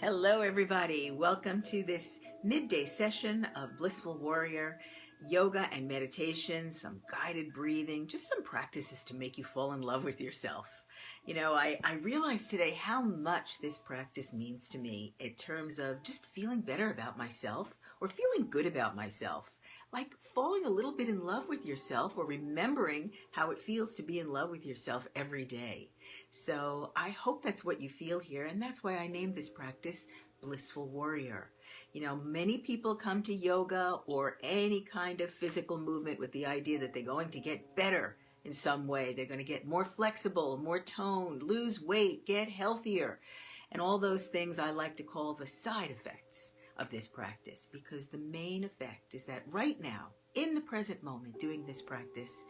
Hello, everybody. Welcome to this midday session of Blissful Warrior yoga and meditation, some guided breathing, just some practices to make you fall in love with yourself. I realized today how much this practice means to me in terms of just feeling better about myself or feeling good about myself. Like falling a little bit in love with yourself or remembering how it feels to be in love with yourself every day. So I hope that's what you feel here, and that's why I named this practice Blissful Warrior. Many people come to yoga or any kind of physical movement with the idea that they're going to get better in some way. They're going to get more flexible, more toned, lose weight, get healthier, and all those things I like to call the side effects of this practice, because the main effect is that right now, in the present moment, doing this practice,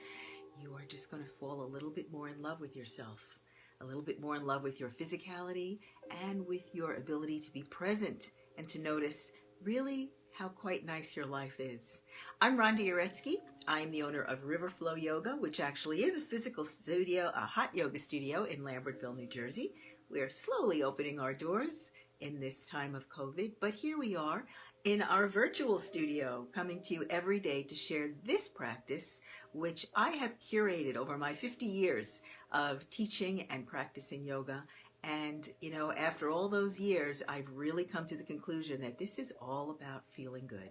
you are just going to fall a little bit more in love with yourself, a little bit more in love with your physicality and with your ability to be present and to notice really how quite nice your life is. I'm Rhonda Uretsky. I am the owner of Riverflow Yoga, which actually is a physical studio, a hot yoga studio in Lambertville, New Jersey. We're slowly opening our doors in this time of COVID, but here we are in our virtual studio, coming to you every day to share this practice, which I have curated over my 50 years of teaching and practicing yoga. And, after all those years, I've really come to the conclusion that this is all about feeling good.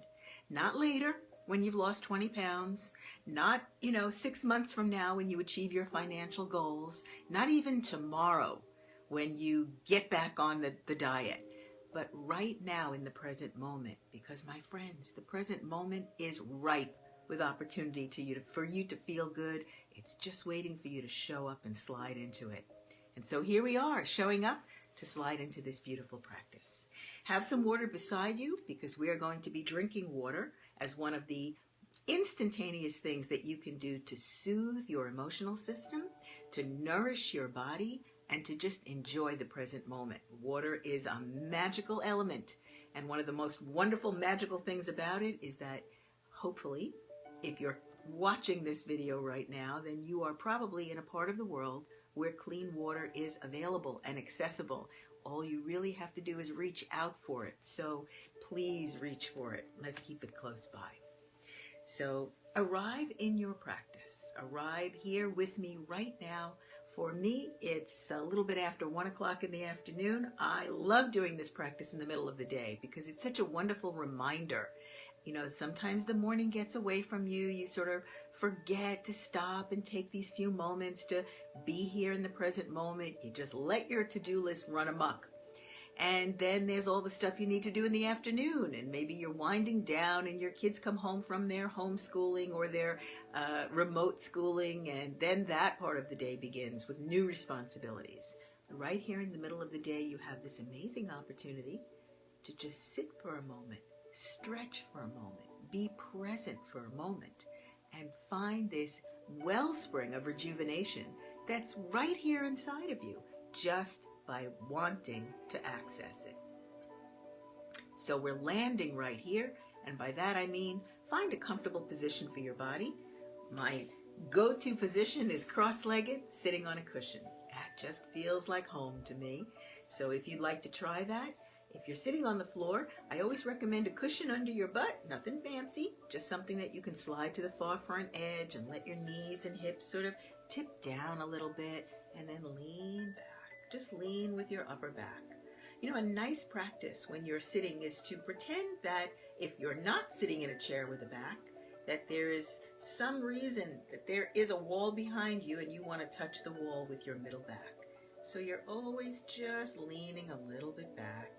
Not later, when you've lost 20 pounds, not, 6 months from now when you achieve your financial goals, not even tomorrow when you get back on the diet, but right now in the present moment, because my friends, the present moment is ripe with opportunity for you to feel good. It's just waiting for you to show up and slide into it. And so here we are, showing up to slide into this beautiful practice. Have some water beside you, because we are going to be drinking water as one of the instantaneous things that you can do to soothe your emotional system, to nourish your body, and to just enjoy the present moment. Water is a magical element, and one of the most wonderful magical things about it is that hopefully, if you're watching this video right now, then you are probably in a part of the world where clean water is available and accessible. All you really have to do is reach out for it. So please reach for it. Let's keep it close by. So arrive in your practice. Arrive here with me right now. For me, it's a little bit after 1 o'clock in the afternoon. I love doing this practice in the middle of the day because it's such a wonderful reminder. Sometimes the morning gets away from you. You sort of forget to stop and take these few moments to be here in the present moment. You just let your to-do list run amok. And then there's all the stuff you need to do in the afternoon, and maybe you're winding down and your kids come home from their homeschooling or their remote schooling, and then that part of the day begins with new responsibilities. Right here in the middle of the day, you have this amazing opportunity to just sit for a moment, stretch for a moment, be present for a moment, and find this wellspring of rejuvenation that's right here inside of you, just by wanting to access it. So we're landing right here, and by that I mean find a comfortable position for your body. My go-to position is cross-legged, sitting on a cushion. That just feels like home to me. So if you'd like to try that, if you're sitting on the floor, I always recommend a cushion under your butt, nothing fancy, just something that you can slide to the far front edge and let your knees and hips sort of tip down a little bit, and then lean back. Just lean with your upper back. A nice practice when you're sitting is to pretend that if you're not sitting in a chair with a back, that there is some reason that there is a wall behind you and you want to touch the wall with your middle back. So you're always just leaning a little bit back.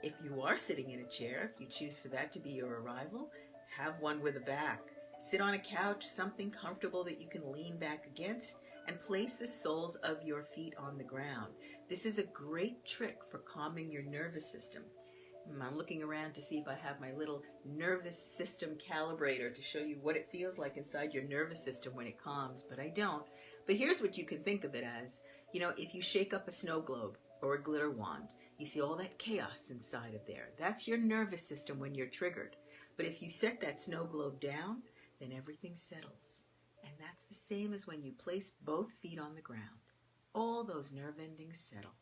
If you are sitting in a chair, if you choose for that to be your arrival, have one with a back. Sit on a couch, something comfortable that you can lean back against, and place the soles of your feet on the ground. This is a great trick for calming your nervous system. I'm looking around to see if I have my little nervous system calibrator to show you what it feels like inside your nervous system when it calms, but I don't. But here's what you can think of it as. If you shake up a snow globe or a glitter wand, you see all that chaos inside of there. That's your nervous system when you're triggered. But if you set that snow globe down, then everything settles. And that's the same as when you place both feet on the ground. All those nerve endings settle.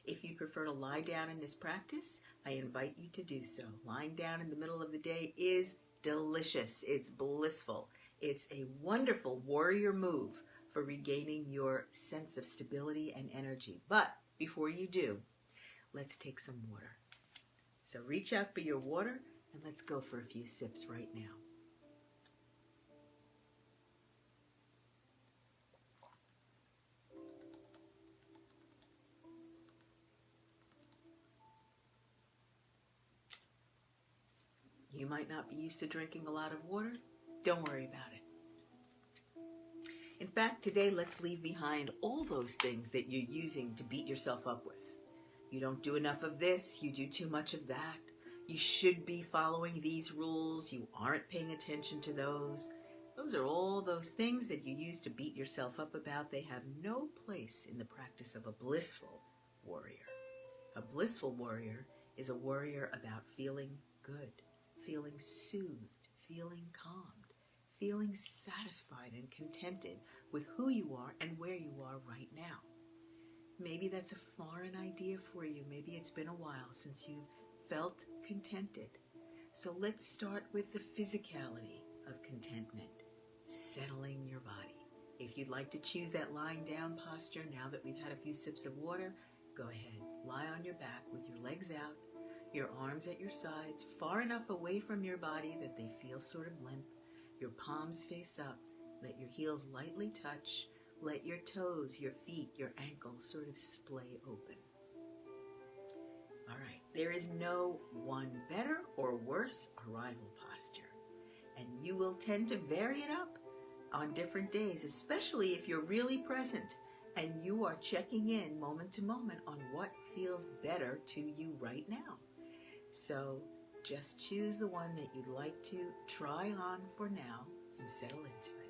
If you prefer to lie down in this practice, I invite you to do so. Lying down in the middle of the day is delicious. It's blissful. It's a wonderful warrior move for regaining your sense of stability and energy. But before you do, let's take some water. So reach out for your water and let's go for a few sips right now. You might not be used to drinking a lot of water. Don't worry about it. In fact, today let's leave behind all those things that you're using to beat yourself up with. You don't do enough of this, you do too much of that. You should be following these rules, you aren't paying attention to those. Those are all those things that you use to beat yourself up about. They have no place in the practice of a blissful warrior. A blissful warrior is a warrior about feeling good, feeling soothed, feeling calmed, feeling satisfied and contented with who you are and where you are right now. Maybe that's a foreign idea for you. Maybe it's been a while since you've felt contented. So let's start with the physicality of contentment, settling your body. If you'd like to choose that lying down posture now that we've had a few sips of water, go ahead. Lie on your back with your legs out, your arms at your sides, far enough away from your body that they feel sort of limp. Your palms face up. Let your heels lightly touch. Let your toes, your feet, your ankles sort of splay open. All right, there is no one better or worse arrival posture. And you will tend to vary it up on different days, especially if you're really present and you are checking in moment to moment on what feels better to you right now. So just choose the one that you'd like to try on for now and settle into it.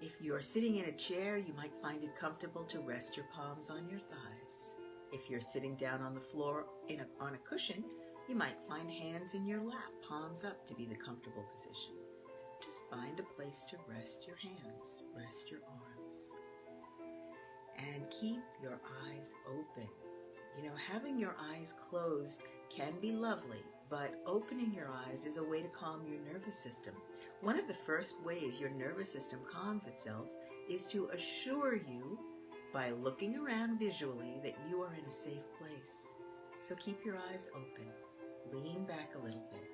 If you're sitting in a chair, you might find it comfortable to rest your palms on your thighs. If you're sitting down on the floor on a cushion, you might find hands in your lap, palms up to be the comfortable position. Just find a place to rest your hands, rest your arms. And keep your eyes open. You know, having your eyes closed can be lovely, but opening your eyes is a way to calm your nervous system. One of the first ways your nervous system calms itself is to assure you by looking around visually that you are in a safe place. So keep your eyes open, lean back a little bit,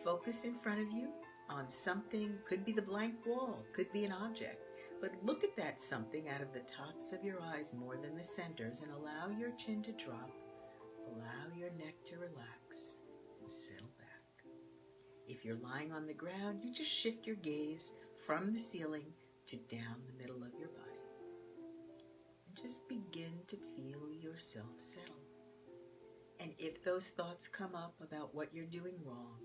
focus in front of you on something, could be the blank wall, could be an object, but look at that something out of the tops of your eyes more than the centers and allow your chin to drop, allow your neck to relax and settle back. If you're lying on the ground, you just shift your gaze from the ceiling to down the middle of your body. And just begin to feel yourself settle. And if those thoughts come up about what you're doing wrong,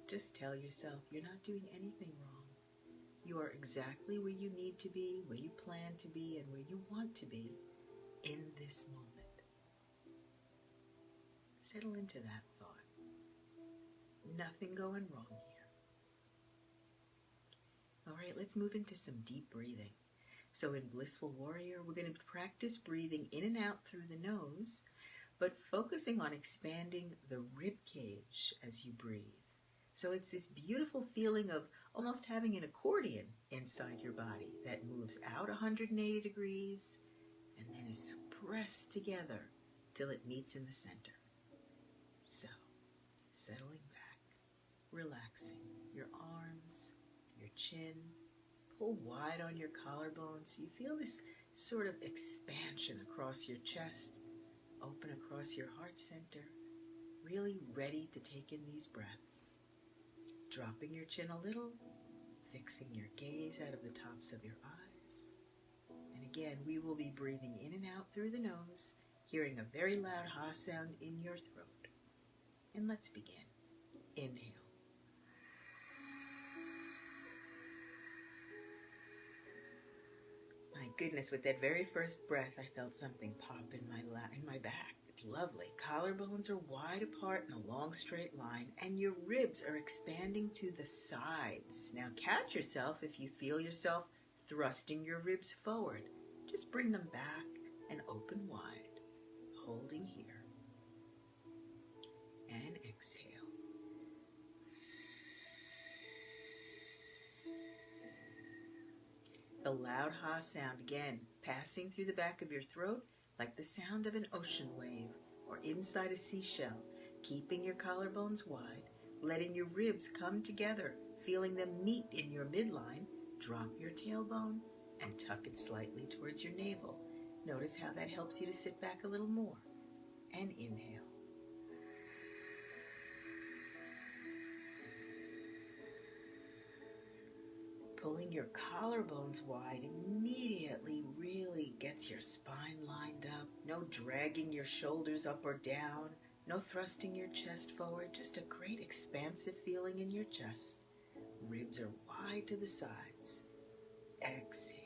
just tell yourself you're not doing anything wrong. You are exactly where you need to be, where you plan to be, and where you want to be in this moment. Settle into that thought. Nothing going wrong here. All right, let's move into some deep breathing. So in Blissful Warrior, we're going to practice breathing in and out through the nose, but focusing on expanding the rib cage as you breathe. So it's this beautiful feeling of almost having an accordion inside your body that moves out 180 degrees and then is pressed together till it meets in the center. So, settling back, relaxing your arms, your chin, pull wide on your collarbones so you feel this sort of expansion across your chest, open across your heart center, really ready to take in these breaths. Dropping your chin a little, fixing your gaze out of the tops of your eyes. And again, we will be breathing in and out through the nose, hearing a very loud ha sound in your throat. And let's begin. Inhale. My goodness, with that very first breath, I felt something pop in my back. It's lovely. Collarbones are wide apart in a long straight line, and your ribs are expanding to the sides. Now catch yourself if you feel yourself thrusting your ribs forward. Just bring them back and open wide, holding here. And exhale. The loud ha sound again, passing through the back of your throat like the sound of an ocean wave or inside a seashell, keeping your collarbones wide, letting your ribs come together, feeling them meet in your midline. Drop your tailbone and tuck it slightly towards your navel. Notice how that helps you to sit back a little more. And inhale. Pulling your collarbones wide immediately really gets your spine lined up. No dragging your shoulders up or down. No thrusting your chest forward. Just a great expansive feeling in your chest. Ribs are wide to the sides. Exhale.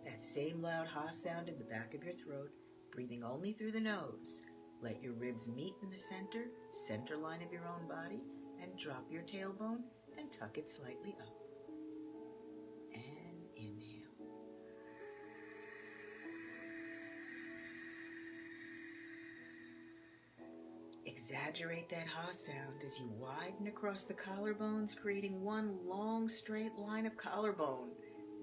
That same loud ha sound in the back of your throat, breathing only through the nose. Let your ribs meet in the center line of your own body, and drop your tailbone and tuck it slightly up. And inhale. Exaggerate that ha sound as you widen across the collarbones, creating one long straight line of collarbone.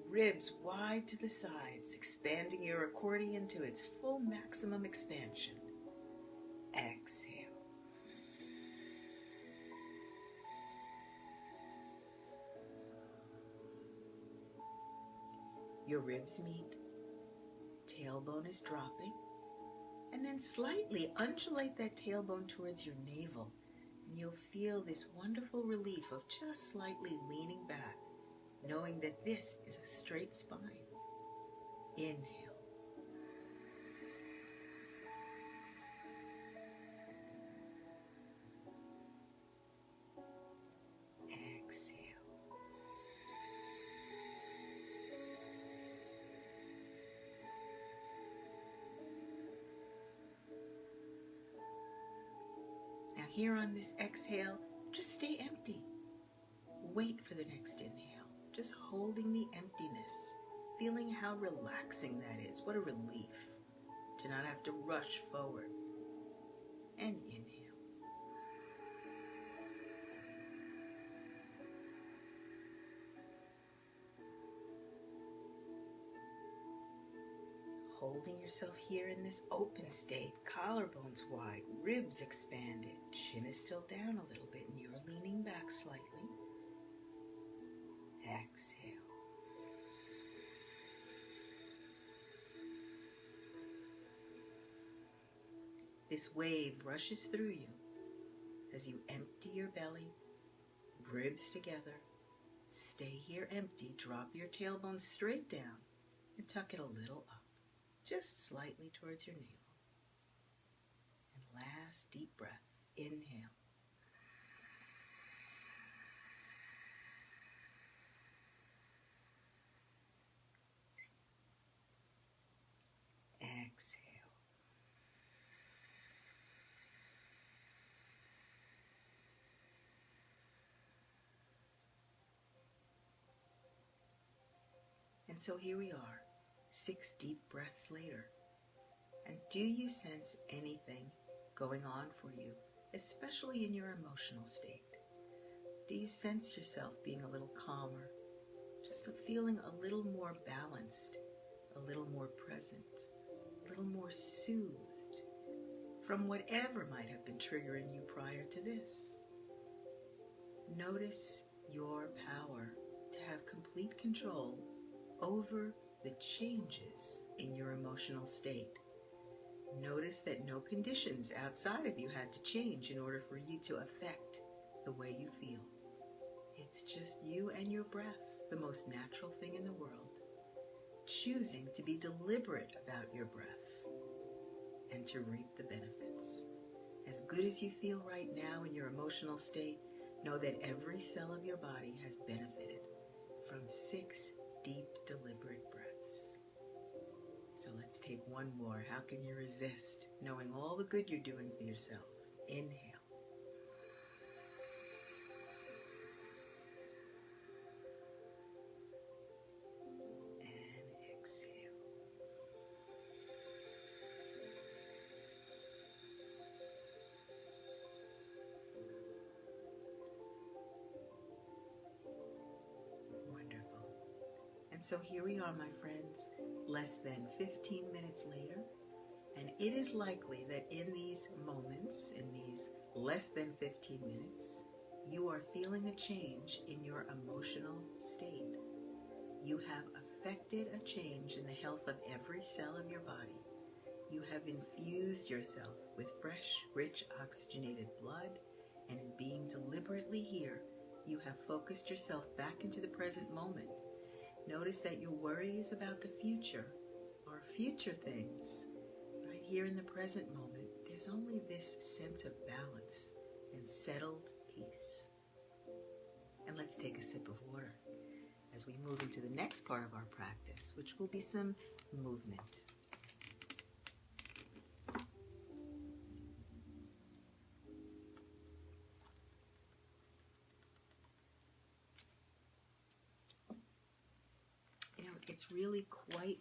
Ribs wide to the sides, expanding your accordion to its full maximum expansion. Exhale. Your ribs meet, tailbone is dropping, and then slightly undulate that tailbone towards your navel, and you'll feel this wonderful relief of just slightly leaning back, knowing that this is a straight spine. Inhale. Here on this exhale, just stay empty. Wait for the next inhale, just holding the emptiness, feeling how relaxing that is. What a relief to not have to rush forward. And inhale. Holding yourself here in this open state, collarbones wide, ribs expanded, chin is still down a little bit and you're leaning back slightly. Exhale. This wave rushes through you as you empty your belly, ribs together. Stay here empty, drop your tailbone straight down and tuck it a little up. Just slightly towards your navel. And last deep breath. Inhale. Exhale. And so here we are. 6 deep breaths later. And do you sense anything going on for you, especially in your emotional state? Do you sense yourself being a little calmer, just feeling a little more balanced, a little more present, a little more soothed from whatever might have been triggering you prior to this? Notice your power to have complete control over the changes in your emotional state. Notice that no conditions outside of you had to change in order for you to affect the way you feel. It's just you and your breath, the most natural thing in the world, choosing to be deliberate about your breath and to reap the benefits. As good as you feel right now in your emotional state, know that every cell of your body has benefited from 6 deep, deliberate breaths. So let's take one more. How can you resist knowing all the good you're doing for yourself? Inhale. So here we are, my friends, less than 15 minutes later, and it is likely that in these moments, in these less than 15 minutes, you are feeling a change in your emotional state. You have affected a change in the health of every cell of your body. You have infused yourself with fresh, rich, oxygenated blood, and in being deliberately here, you have focused yourself back into the present moment. Notice that your worry is about the future or future things. Right here in the present moment, there's only this sense of balance and settled peace. And let's take a sip of water as we move into the next part of our practice, which will be some movement. It's really quite,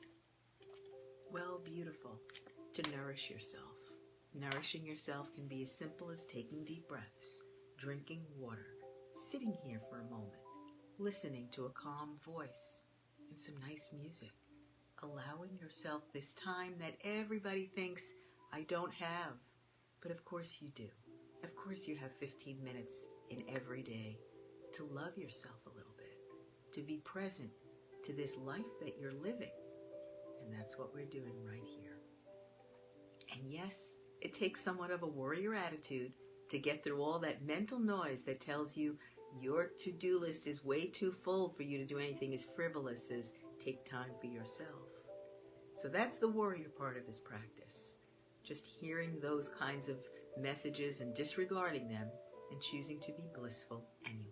beautiful to nourish yourself. Nourishing yourself can be as simple as taking deep breaths, drinking water, sitting here for a moment, listening to a calm voice and some nice music, allowing yourself this time that everybody thinks I don't have. But of course you do. Of course you have 15 minutes in every day to love yourself a little bit, to be present to this life that you're living. And that's what we're doing right here. And yes, it takes somewhat of a warrior attitude to get through all that mental noise that tells you your to-do list is way too full for you to do anything as frivolous as take time for yourself. So that's the warrior part of this practice. Just hearing those kinds of messages and disregarding them and choosing to be blissful anyway.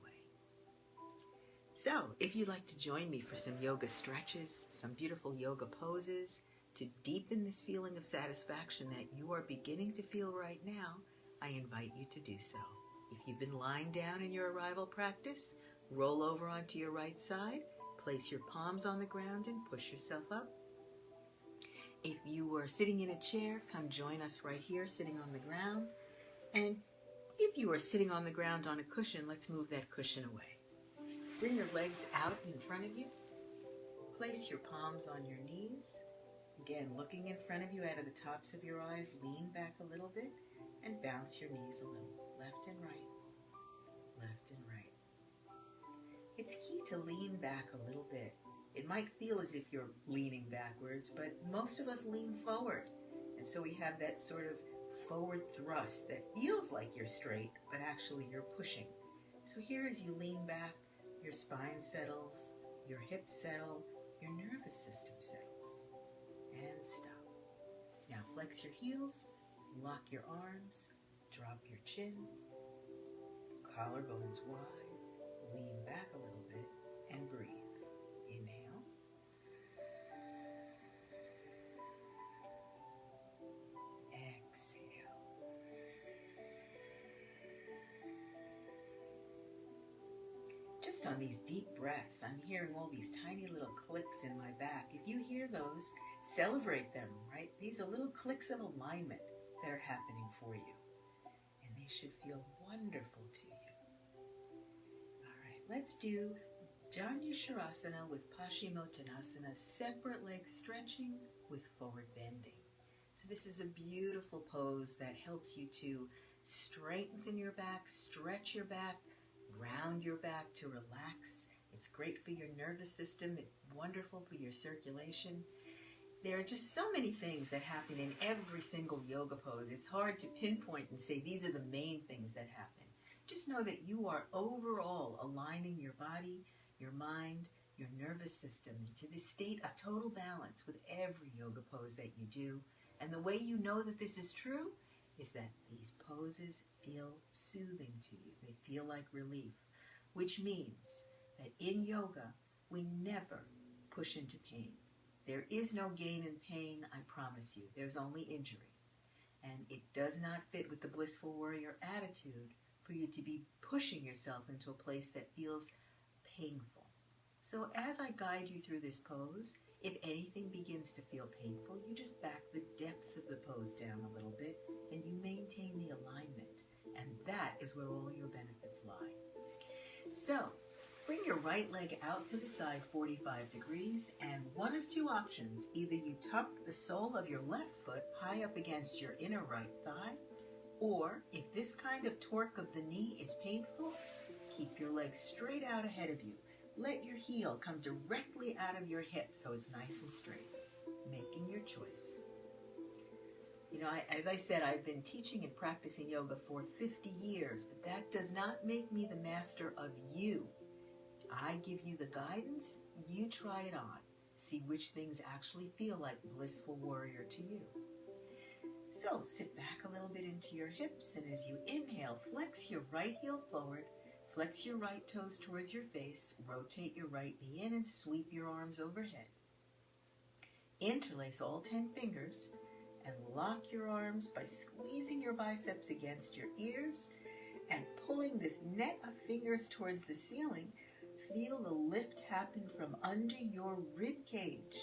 So, if you'd like to join me for some yoga stretches, some beautiful yoga poses, to deepen this feeling of satisfaction that you are beginning to feel right now, I invite you to do so. If you've been lying down in your arrival practice, roll over onto your right side, place your palms on the ground and push yourself up. If you were sitting in a chair, come join us right here, sitting on the ground. And if you are sitting on the ground on a cushion, let's move that cushion away. Bring your legs out in front of you. Place your palms on your knees. Again, looking in front of you out of the tops of your eyes, lean back a little bit and bounce your knees a little. Left and right, left and right. It's key to lean back a little bit. It might feel as if you're leaning backwards, but most of us lean forward. And so we have that sort of forward thrust that feels like you're straight, but actually you're pushing. So here as you lean back, your spine settles, your hips settle, your nervous system settles. And stop. Now flex your heels, lock your arms, drop your chin, collarbones wide, lean back a little bit, and breathe. Inhale. Exhale. Just on these deep breaths, I'm hearing all these tiny little clicks in my back. If you hear those, celebrate them, right? These are little clicks of alignment that are happening for you. And they should feel wonderful to you. All right, let's do Janushirasana with Paschimottanasana, separate leg stretching with forward bending. So this is a beautiful pose that helps you to strengthen your back, stretch your back, round your back to relax. It's great for your nervous system. It's wonderful for your circulation. There are just so many things that happen in every single yoga pose. It's hard to pinpoint and say these are the main things that happen. Just know that you are overall aligning your body, your mind, your nervous system into this state of total balance with every yoga pose that you do. And the way you know that this is true is that these poses feel soothing to you. They feel like relief, which means that in yoga, we never push into pain. There is no gain in pain, I promise you. There's only injury. And it does not fit with the blissful warrior attitude for you to be pushing yourself into a place that feels painful. So as I guide you through this pose, if anything begins to feel painful, you just back the depth of the pose down a little bit and you maintain the alignment. And that is where all your benefits lie. So, Bring your right leg out to the side 45 degrees, and one of two options. Either you tuck the sole of your left foot high up against your inner right thigh, or if this kind of torque of the knee is painful, keep your leg straight out ahead of you. Let your heel come directly out of your hip so it's nice and straight, making your choice. You know, as I said, I've been teaching and practicing yoga for 50 years, but that does not make me the master of you. I give you the guidance, you try it on. See which things actually feel like Blissful Warrior to you. So sit back a little bit into your hips, and as you inhale, flex your right heel forward, flex your right toes towards your face, rotate your right knee in and sweep your arms overhead. Interlace all 10 fingers and lock your arms by squeezing your biceps against your ears and pulling this net of fingers towards the ceiling. Feel the lift happen from under your rib cage.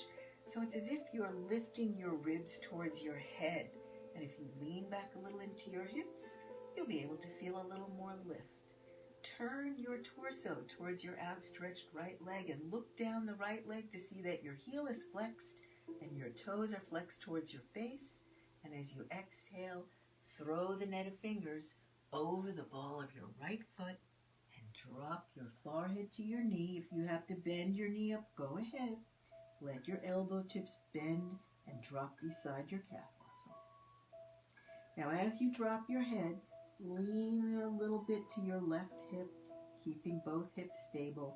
So it's as if you're lifting your ribs towards your head. And if you lean back a little into your hips, you'll be able to feel a little more lift. Turn your torso towards your outstretched right leg and look down the right leg to see that your heel is flexed and your toes are flexed towards your face. And as you exhale, throw the net of fingers over the ball of your right foot and drop your forehead to your knee. If you have to bend your knee up, go ahead. Let your elbow tips bend and drop beside your calf muscle. Now as you drop your head, lean a little bit to your left hip, keeping both hips stable.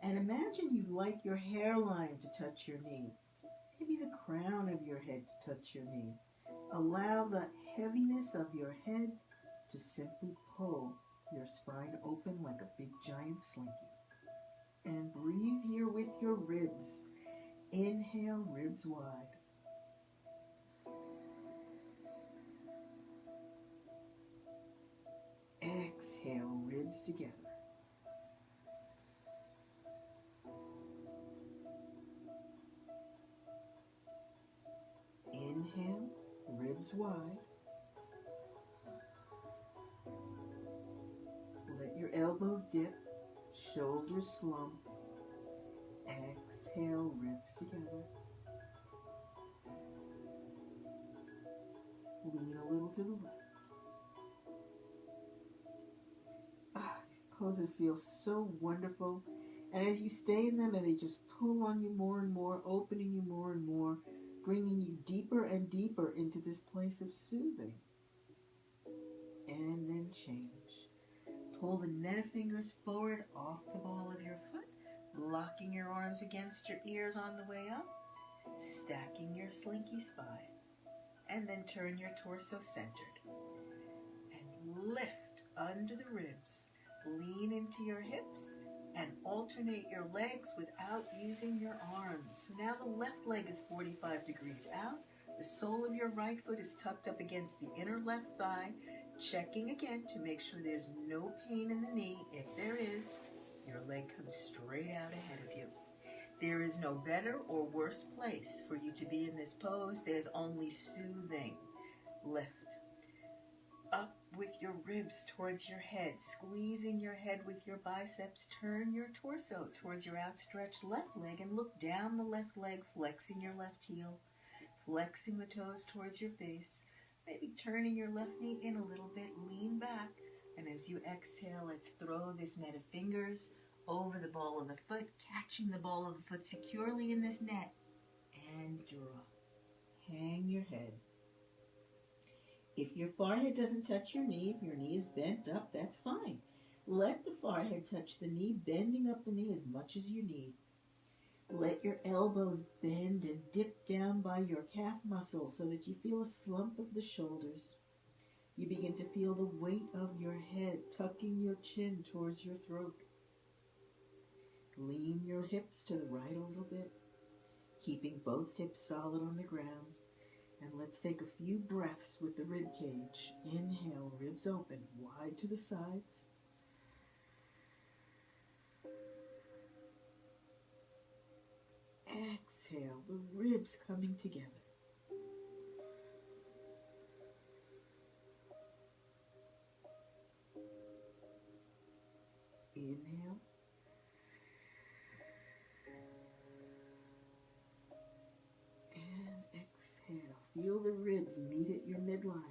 And imagine you'd like your hairline to touch your knee. Maybe the crown of your head to touch your knee. Allow the heaviness of your head to simply pull your spine open like a big giant slinky. And breathe here with your ribs. Inhale, ribs wide. Exhale, ribs together. Inhale, ribs wide. Let your elbows dip, shoulders slump. Exhale, ribs together. Lean a little to the left. These poses feel so wonderful. And as you stay in them, and they just pull on you more and more, opening you more and more, bringing you deeper and deeper into this place of soothing. And then change. Pull the net of fingers forward off the ball of your foot, locking your arms against your ears on the way up, stacking your slinky spine, and then turn your torso centered. And lift under the ribs, lean into your hips, and alternate your legs without using your arms. So now the left leg is 45 degrees out, the sole of your right foot is tucked up against the inner left thigh, checking again to make sure there's no pain in the knee. If there is, your leg comes straight out ahead of you. There is no better or worse place for you to be in this pose. There's only soothing. Lift up with your ribs towards your head, squeezing your head with your biceps. Turn your torso towards your outstretched left leg and look down the left leg, flexing your left heel, flexing the toes towards your face. Maybe turning your left knee in a little bit, lean back, and as you exhale, let's throw this net of fingers over the ball of the foot, catching the ball of the foot securely in this net, and drop. Hang your head. If your forehead doesn't touch your knee, if your knee is bent up, that's fine. Let the forehead touch the knee, bending up the knee as much as you need. Let your elbows bend and dip down by your calf muscle so that you feel a slump of the shoulders. You begin to feel the weight of your head, tucking your chin towards your throat. Lean your hips to the right a little bit, keeping both hips solid on the ground. And let's take a few breaths with the rib cage. Inhale, ribs open, wide to the sides. Exhale, the ribs coming together. Inhale, feel the ribs meet at your midline.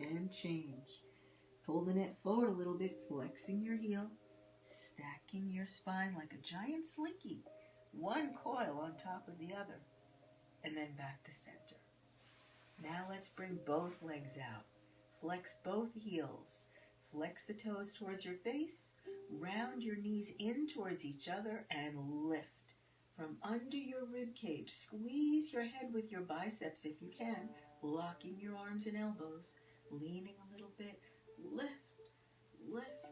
And change. Pull the net forward a little bit, flexing your heel, stacking your spine like a giant slinky, one coil on top of the other, and then back to center. Now let's bring both legs out. Flex both heels. Flex the toes towards your face, round your knees in towards each other, and lift. From under your rib cage, squeeze your head with your biceps if you can, locking your arms and elbows, leaning a little bit. Lift, lift,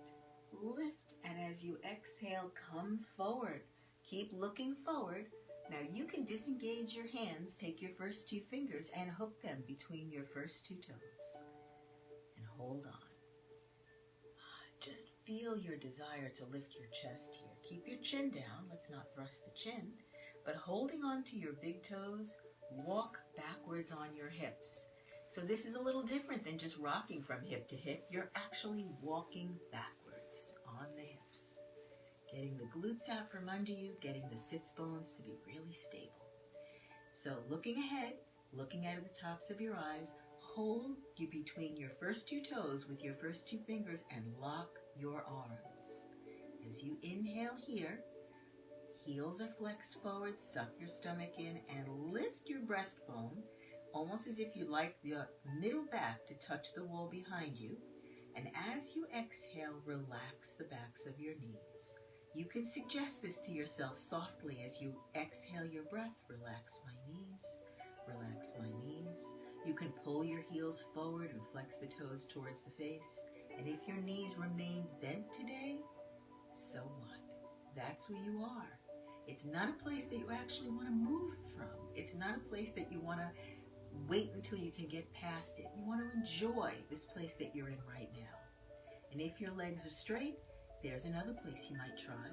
lift. And as you exhale, come forward. Keep looking forward. Now you can disengage your hands, take your first two fingers and hook them between your first two toes. And hold on. Just feel your desire to lift your chest here. Keep your chin down. Let's not thrust the chin. But holding on to your big toes, walk backwards on your hips. So this is a little different than just rocking from hip to hip. You're actually walking backwards on the hips. Getting the glutes out from under you, getting the sits bones to be really stable. So looking ahead, looking out of the tops of your eyes, hold you between your first two toes with your first two fingers and lock your arms. As you inhale here, heels are flexed forward, suck your stomach in and lift your breastbone, almost as if you'd like the middle back to touch the wall behind you. And as you exhale, relax the backs of your knees. You can suggest this to yourself softly as you exhale your breath. Relax my knees, relax my knees. You can pull your heels forward and flex the toes towards the face. And if your knees remain bent today, so what? That's where you are. It's not a place that you actually want to move from. It's not a place that you want to wait until you can get past it. You want to enjoy this place that you're in right now. And if your legs are straight, there's another place you might try.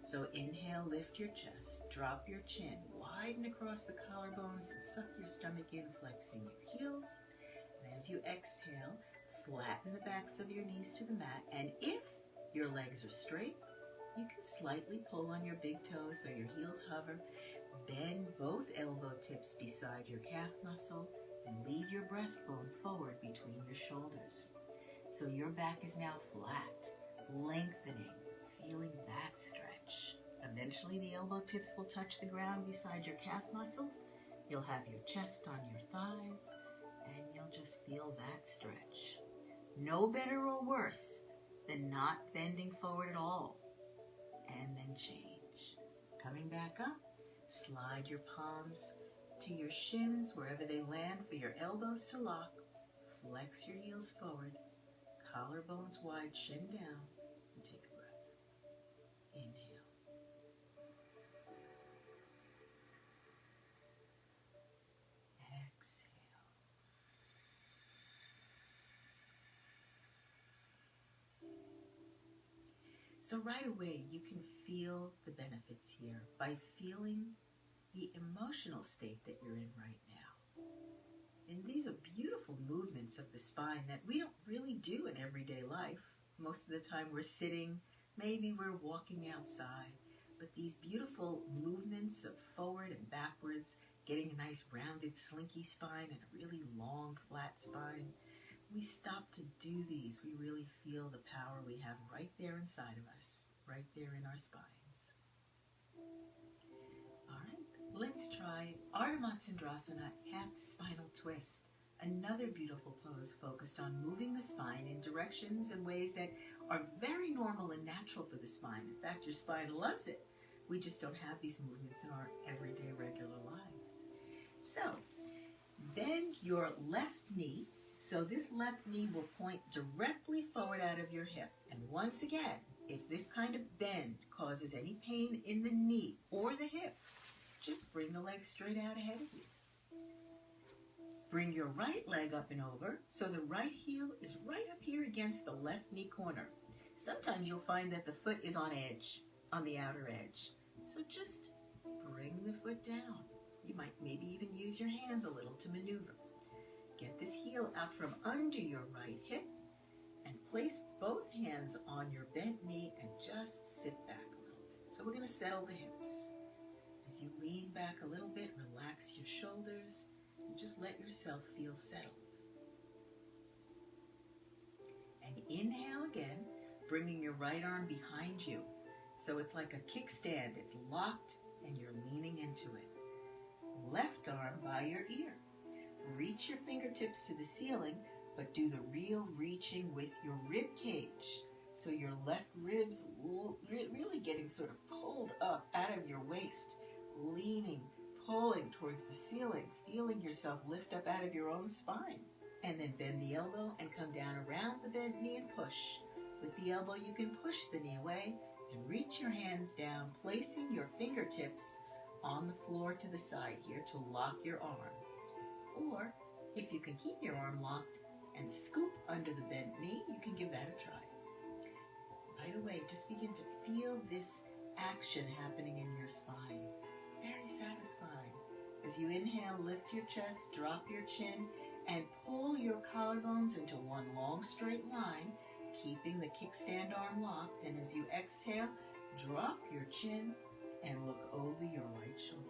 So inhale, lift your chest, drop your chin, widen across the collarbones and suck your stomach in, flexing your heels. And as you exhale, flatten the backs of your knees to the mat. And if your legs are straight, you can slightly pull on your big toes so your heels hover. Bend both elbow tips beside your calf muscle and lead your breastbone forward between your shoulders. So your back is now flat, lengthening, feeling that stretch. Eventually the elbow tips will touch the ground beside your calf muscles. You'll have your chest on your thighs and you'll just feel that stretch. No better or worse than not bending forward at all. And then change. Coming back up, slide your palms to your shins wherever they land for your elbows to lock. Flex your heels forward, collarbones wide, chin down, and take a breath. Inhale. Exhale. So right away, you can feel the benefits here by feeling the emotional state that you're in right now. And these are beautiful movements of the spine that we don't really do in everyday life. Most of the time we're sitting, maybe we're walking outside, but these beautiful movements of forward and backwards, getting a nice rounded slinky spine and a really long flat spine, we stop to do these, we really feel the power we have right there inside of us, right there in our spines. All right, let's try Ardha Matsyendrasana, half spinal twist. Another beautiful pose focused on moving the spine in directions and ways that are very normal and natural for the spine. In fact, your spine loves it. We just don't have these movements in our everyday regular lives. So, bend your left knee. So this left knee will point directly forward out of your hip. And once again, if this kind of bend causes any pain in the knee or the hip, just bring the leg straight out ahead of you. Bring your right leg up and over, so the right heel is right up here against the left knee corner. Sometimes you'll find that the foot is on edge, on the outer edge. So just bring the foot down. You might maybe even use your hands a little to maneuver. Get this heel out from under your right hip and place both hands on your bent knee and just sit back a little bit. So we're going to settle the hips. As you lean back a little bit, relax your shoulders, and just let yourself feel settled. And inhale again, bringing your right arm behind you. So it's like a kickstand. It's locked and you're leaning into it. Left arm by your ear. Reach your fingertips to the ceiling, but do the real reaching with your rib cage. So your left ribs really getting sort of pulled up out of your waist, leaning, pulling towards the ceiling, feeling yourself lift up out of your own spine. And then bend the elbow and come down around the bent knee and push. With the elbow, you can push the knee away and reach your hands down, placing your fingertips on the floor to the side here to lock your arm. Or, if you can keep your arm locked and scoop under the bent knee, you can give that a try. Right away, just begin to feel this action happening in your spine. It's very satisfying. As you inhale, lift your chest, drop your chin, and pull your collarbones into one long straight line, keeping the kickstand arm locked. And as you exhale, drop your chin and look over your right shoulder.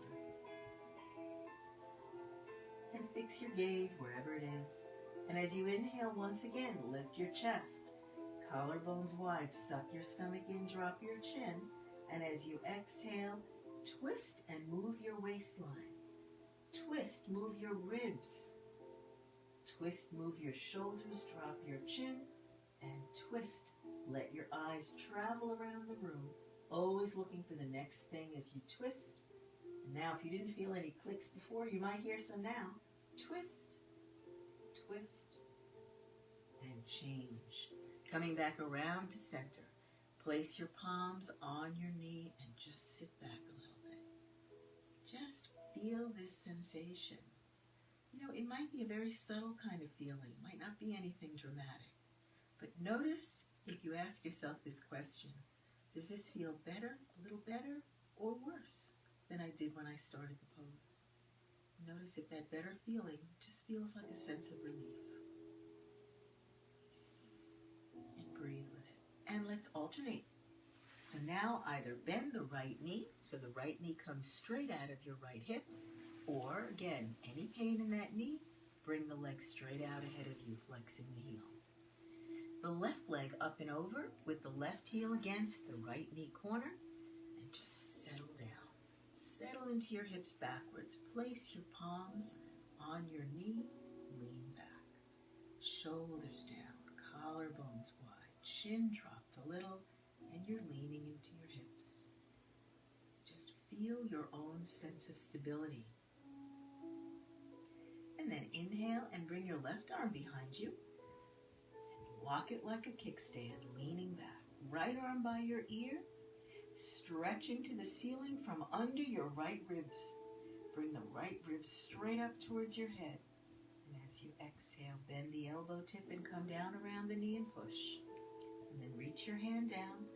And fix your gaze wherever it is. And as you inhale, once again, lift your chest. Collarbones wide, suck your stomach in, drop your chin. And as you exhale, twist and move your waistline. Twist, move your ribs. Twist, move your shoulders, drop your chin, and twist. Let your eyes travel around the room, always looking for the next thing as you twist. And now, if you didn't feel any clicks before, you might hear some now. Twist, twist, and change. Coming back around to center. Place your palms on your knee and just sit back a little bit. Just feel this sensation. You know, it might be a very subtle kind of feeling. It might not be anything dramatic. But notice if you ask yourself this question, does this feel better, a little better, or worse than I did when I started the pose? Notice if that better feeling just feels like a sense of relief. And breathe with it. And let's alternate. So now either bend the right knee, so the right knee comes straight out of your right hip, or, again, any pain in that knee, bring the leg straight out ahead of you, flexing the heel. The left leg up and over with the left heel against the right knee corner, and just settle down. Settle into your hips backwards. Place your palms on your knee, lean back. Shoulders down, collarbones wide, chin dropped a little, and you're leaning into your hips. Just feel your own sense of stability. And then inhale and bring your left arm behind you. And lock it like a kickstand, leaning back. Right arm by your ear, stretching to the ceiling from under your right ribs. Bring the right ribs straight up towards your head. And as you exhale, bend the elbow tip and come down around the knee and push. And then reach your hand down.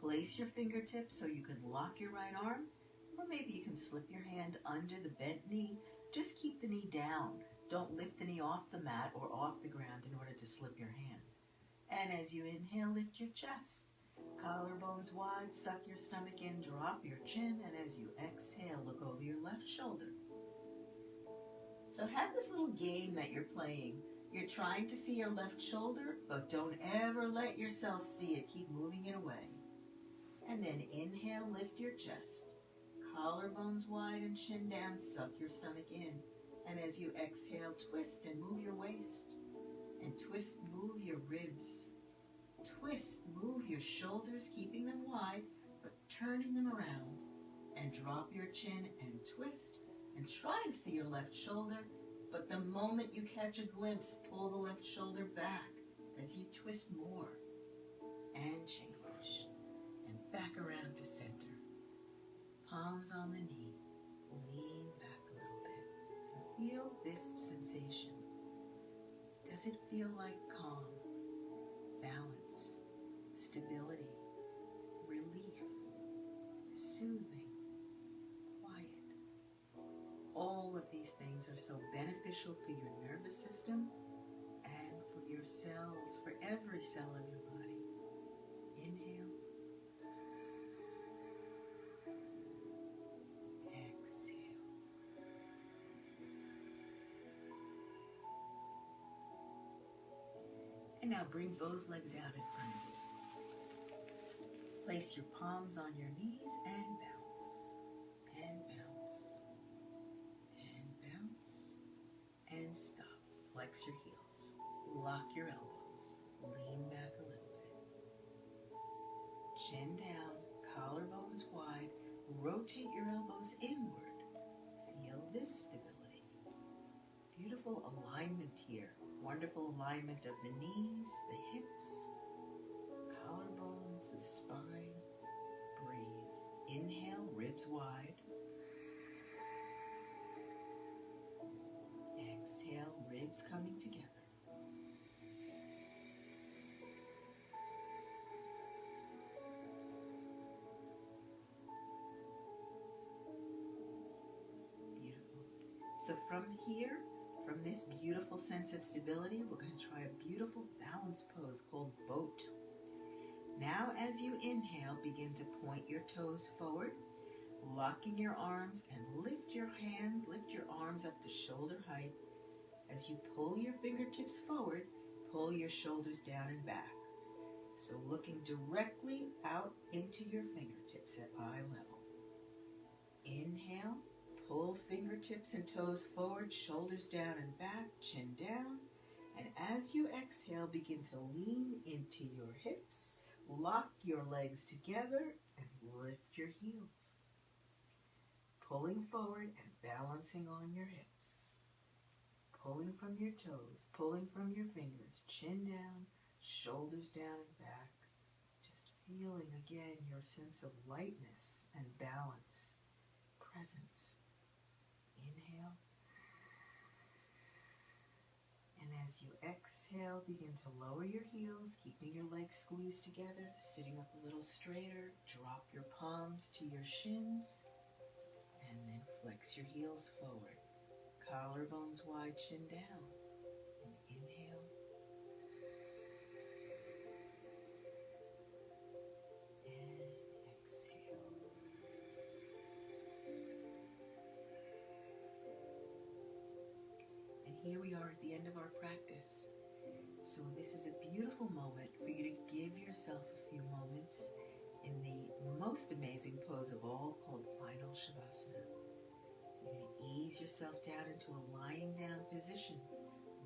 Place your fingertips so you can lock your right arm. Or maybe you can slip your hand under the bent knee. Just keep the knee down. Don't lift the knee off the mat or off the ground in order to slip your hand. And as you inhale, lift your chest. Collarbones wide, suck your stomach in, drop your chin, and as you exhale, look over your left shoulder. So have this little game that you're playing. You're trying to see your left shoulder, but don't ever let yourself see it. Keep moving it away. And then inhale, lift your chest. Collarbones wide and chin down, suck your stomach in. And as you exhale, twist and move your waist. And twist, move your ribs. Twist, move your shoulders, keeping them wide, but turning them around. And drop your chin and twist. And try to see your left shoulder, but the moment you catch a glimpse, pull the left shoulder back as you twist more. And change. And back around to center. Palms on the knee. Lean back a little bit. And feel this sensation. Does it feel like calm, balance, stability, relief, soothing, quiet? All of these things are so beneficial for your nervous system and for your cells, for every cell of your body. Inhale. now bring both legs out in front of you. Place your palms on your knees and bounce, and bounce, and bounce, and stop. Flex your heels, lock your elbows, lean back a little bit. Chin down, collarbones wide, rotate your elbows inward. Feel this stability. Beautiful alignment here. Wonderful alignment of the knees, the hips, collarbones, the spine. Breathe. Inhale, ribs wide. Exhale, ribs coming together. Beautiful. So from here, from this beautiful sense of stability, we're going to try a beautiful balance pose called boat. Now, as you inhale, begin to point your toes forward, locking your arms, and lift your hands, lift your arms up to shoulder height. As you pull your fingertips forward, pull your shoulders down and back. So looking directly out into your fingertips at eye level. Inhale, pull fingertips and toes forward, shoulders down and back, chin down. And as you exhale, begin to lean into your hips, lock your legs together, and lift your heels. Pulling forward and balancing on your hips. Pulling from your toes, pulling from your fingers, chin down, shoulders down and back. Just feeling again your sense of lightness and balance, presence. Inhale. And as you exhale, begin to lower your heels, keeping your legs squeezed together, sitting up a little straighter. Drop your palms to your shins, and then flex your heels forward. Collarbones wide, chin down. And inhale. And exhale. And here we are at the end of our practice. So this is a beautiful moment for you to give yourself a few moments in the most amazing pose of all, called Final Shavasana. You're going to ease yourself down into a lying down position,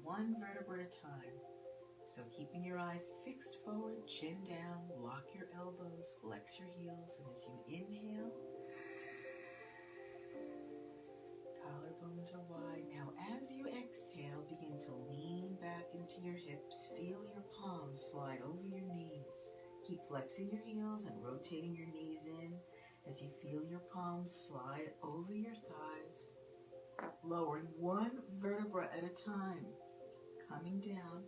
one vertebra at a time. So keeping your eyes fixed forward, chin down, lock your elbows, flex your heels, and as you inhale, collarbones are wide. Now as you exhale, begin to lean back into your hips. Feel your palms slide over your knees. Keep flexing your heels and rotating your knees in as you feel your palms slide over your thighs, lowering one vertebra at a time, coming down,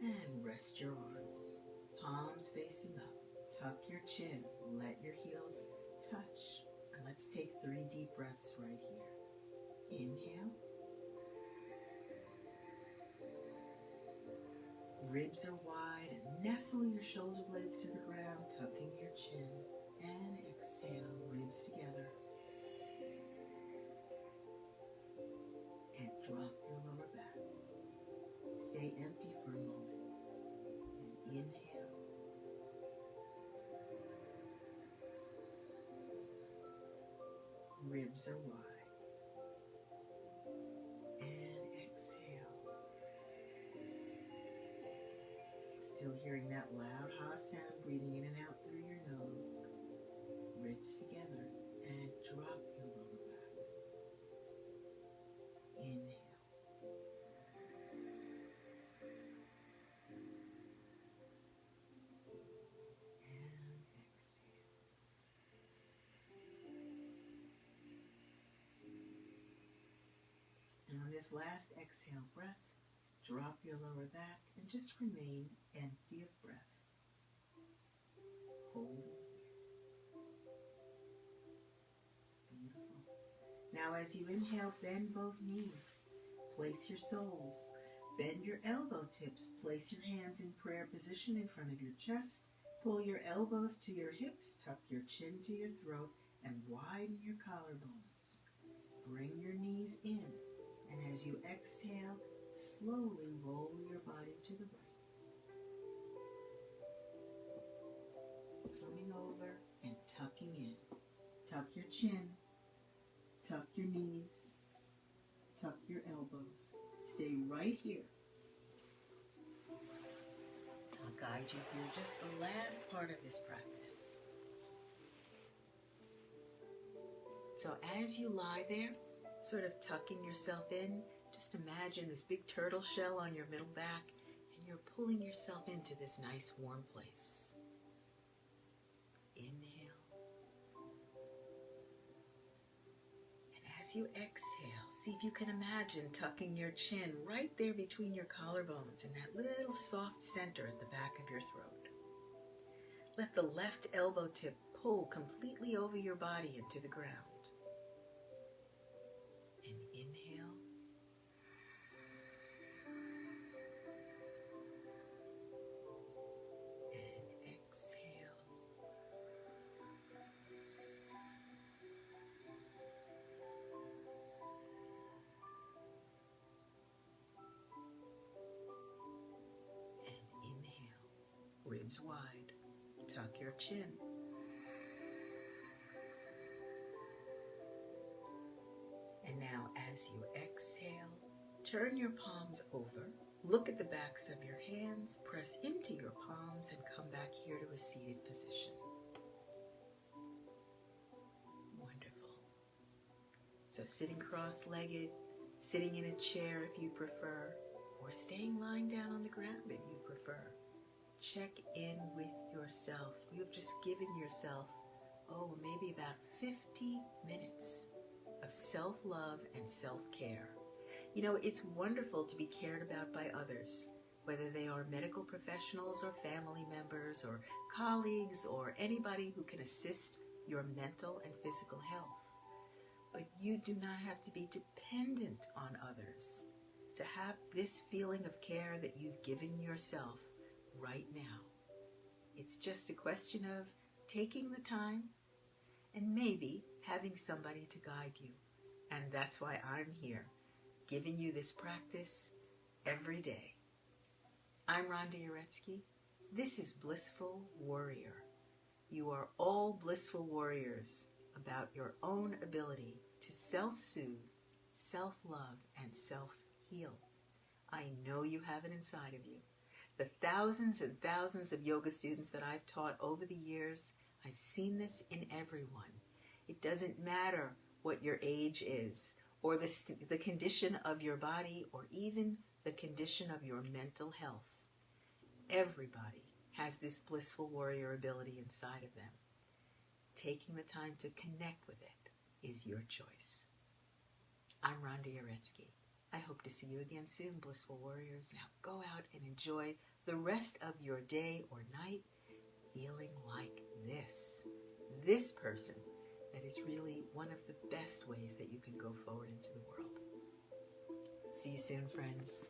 and rest your arms, palms facing up. Tuck your chin, let your heels touch, and let's take 3 deep breaths right here. Inhale. Ribs are wide, and nestle your shoulder blades to the ground, tucking your chin. And exhale, ribs together. And drop your lower back. Stay empty for a moment. And inhale. Ribs are wide. And exhale. Still hearing that loud ha sound, breathing in and out through your nose. Ribs together, and drop your lower back. Inhale. And exhale. And on this last exhale breath, drop your lower back and just remain empty of breath. Hold. Beautiful. Now as you inhale, bend both knees. Place your soles. Bend your elbow tips. Place your hands in prayer position in front of your chest. Pull your elbows to your hips. Tuck your chin to your throat and widen your collarbones. Bring your knees in. And as you exhale, Slowly roll your body to the right. Coming over and tucking in. Tuck your chin. Tuck your knees. Tuck your elbows. Stay right here. I'll guide you through just the last part of this practice. So as you lie there, sort of tucking yourself in, just imagine this big turtle shell on your middle back, and you're pulling yourself into this nice warm place. Inhale. And as you exhale, see if you can imagine tucking your chin right there between your collarbones in that little soft center at the back of your throat. Let the left elbow tip pull completely over your body into the ground. And inhale. And exhale. And inhale. Ribs wide. Tuck your chin. And now as you exhale, turn your palms over, look at the backs of your hands, press into your palms, and come back here to a seated position. Wonderful. So sitting cross-legged, sitting in a chair if you prefer, or staying lying down on the ground if you prefer. Check in with yourself. You've just given yourself, maybe about 50 minutes of self-love and self-care. You know, it's wonderful to be cared about by others, whether they are medical professionals or family members or colleagues or anybody who can assist your mental and physical health. But you do not have to be dependent on others to have this feeling of care that you've given yourself right now. It's just a question of taking the time and maybe having somebody to guide you. And that's why I'm here, giving you this practice every day. I'm Rhonda Uretsky. This is Blissful Warrior. You are all blissful warriors about your own ability to self-soothe, self-love, and self-heal. I know you have it inside of you. The thousands and thousands of yoga students that I've taught over the years, I've seen this in everyone. It doesn't matter what your age is, or the condition of your body, or even the condition of your mental health. Everybody has this blissful warrior ability inside of them. Taking the time to connect with it is your choice. I'm Rhonda Uretsky. I hope to see you again soon, Blissful Warriors. Now go out and enjoy the rest of your day or night feeling like this person that is really one of the best ways that you can go forward into the world. See you soon, friends.